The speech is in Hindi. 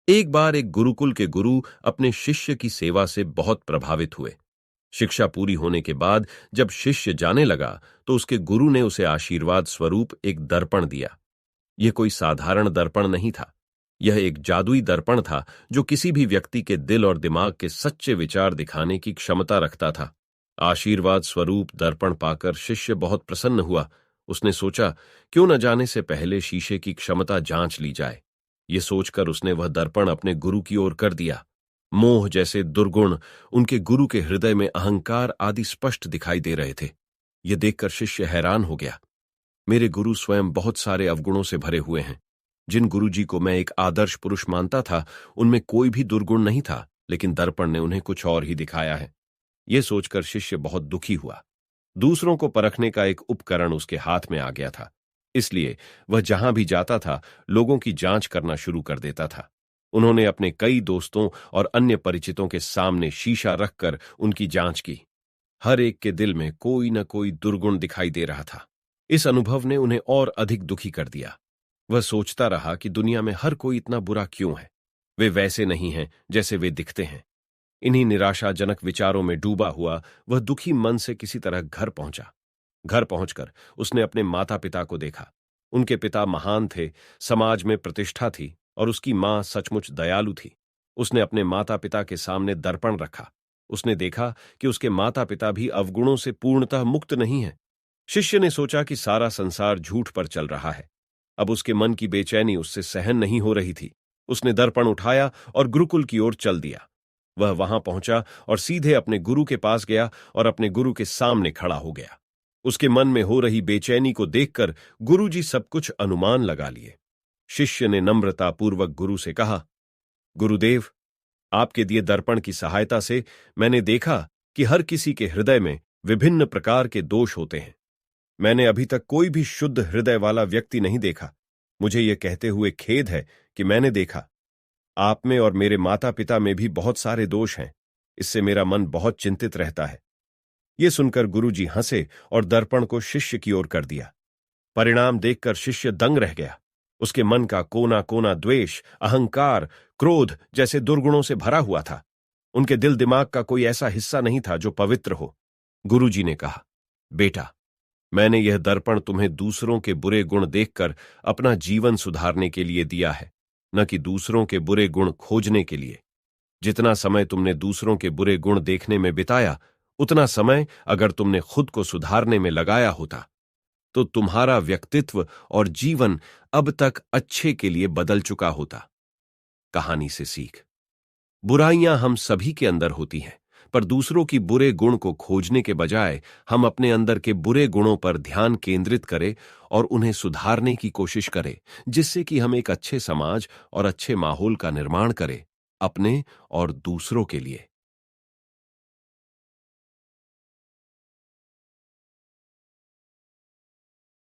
एक बार एक गुरुकुल के गुरु अपने शिष्य की सेवा से बहुत प्रभावित हुए। शिक्षा पूरी होने के बाद जब शिष्य जाने लगा तो उसके गुरु ने उसे आशीर्वाद स्वरूप एक दर्पण दिया। यह कोई साधारण दर्पण नहीं था। यह एक जादुई दर्पण था जो किसी भी व्यक्ति के दिल और दिमाग के सच्चे विचार दिखाने की क्षमता रखता था। आशीर्वाद स्वरूप दर्पण पाकर शिष्य बहुत प्रसन्न हुआ। उसने सोचा, क्यों न जाने से पहले शीशे की क्षमता जांच ली जाए। ये सोचकर उसने वह दर्पण अपने गुरु की ओर कर दिया। मोह जैसे दुर्गुण, उनके गुरु के हृदय में अहंकार आदि स्पष्ट दिखाई दे रहे थे। यह देखकर शिष्य हैरान हो गया। मेरे गुरु स्वयं बहुत सारे अवगुणों से भरे हुए हैं। जिन गुरुजी को मैं एक आदर्श पुरुष मानता था, उनमें कोई भी दुर्गुण नहीं था, लेकिन दर्पण ने उन्हें कुछ और ही दिखाया है। यह सोचकर शिष्य बहुत दुखी हुआ। दूसरों को परखने का एक उपकरण उसके हाथ में आ गया था, इसलिए वह जहां भी जाता था लोगों की जांच करना शुरू कर देता था। उन्होंने अपने कई दोस्तों और अन्य परिचितों के सामने शीशा रखकर उनकी जांच की। हर एक के दिल में कोई न कोई दुर्गुण दिखाई दे रहा था। इस अनुभव ने उन्हें और अधिक दुखी कर दिया। वह सोचता रहा कि दुनिया में हर कोई इतना बुरा क्यों है। वे वैसे नहीं हैं जैसे वे दिखते हैं। इन्हीं निराशाजनक विचारों में डूबा हुआ वह दुखी मन से किसी तरह घर पहुंचा। घर पहुंचकर उसने अपने माता पिता को देखा। उनके पिता महान थे, समाज में प्रतिष्ठा थी, और उसकी मां सचमुच दयालु थी। उसने अपने माता पिता के सामने दर्पण रखा। उसने देखा कि उसके माता पिता भी अवगुणों से पूर्णतः मुक्त नहीं हैं। शिष्य ने सोचा कि सारा संसार झूठ पर चल रहा है। अब उसके मन की बेचैनी उससे सहन नहीं हो रही थी। उसने दर्पण उठाया और गुरुकुल की ओर चल दिया। वह वहां पहुंचा और सीधे अपने गुरु के पास गया और अपने गुरु के सामने खड़ा हो गया। उसके मन में हो रही बेचैनी को देखकर गुरुजी सब कुछ अनुमान लगा लिए। शिष्य ने नम्रतापूर्वक गुरु से कहा, गुरुदेव, आपके दिए दर्पण की सहायता से मैंने देखा कि हर किसी के हृदय में विभिन्न प्रकार के दोष होते हैं। मैंने अभी तक कोई भी शुद्ध हृदय वाला व्यक्ति नहीं देखा। मुझे यह कहते हुए खेद है कि मैंने देखा। आप में और मेरे माता पिता में भी बहुत सारे दोष हैं। इससे मेरा मन बहुत चिंतित रहता है। यह सुनकर गुरुजी हंसे और दर्पण को शिष्य की ओर कर दिया। परिणाम देखकर शिष्य दंग रह गया। उसके मन का कोना कोना द्वेष, अहंकार, क्रोध जैसे दुर्गुणों से भरा हुआ था। उनके दिल दिमाग का कोई ऐसा हिस्सा नहीं था जो पवित्र हो। गुरुजी ने कहा, बेटा, मैंने यह दर्पण तुम्हें दूसरों के बुरे गुण देखकर अपना जीवन सुधारने के लिए दिया है, न कि दूसरों के बुरे गुण खोजने के लिए। जितना समय तुमने दूसरों के बुरे गुण देखने में बिताया, उतना समय अगर तुमने खुद को सुधारने में लगाया होता तो तुम्हारा व्यक्तित्व और जीवन अब तक अच्छे के लिए बदल चुका होता। कहानी से सीख। बुराइयां हम सभी के अंदर होती हैं, पर दूसरों की बुरे गुण को खोजने के बजाय हम अपने अंदर के बुरे गुणों पर ध्यान केंद्रित करें और उन्हें सुधारने की कोशिश करें, जिससे कि हम एक अच्छे समाज और अच्छे माहौल का निर्माण करें, अपने और दूसरों के लिए।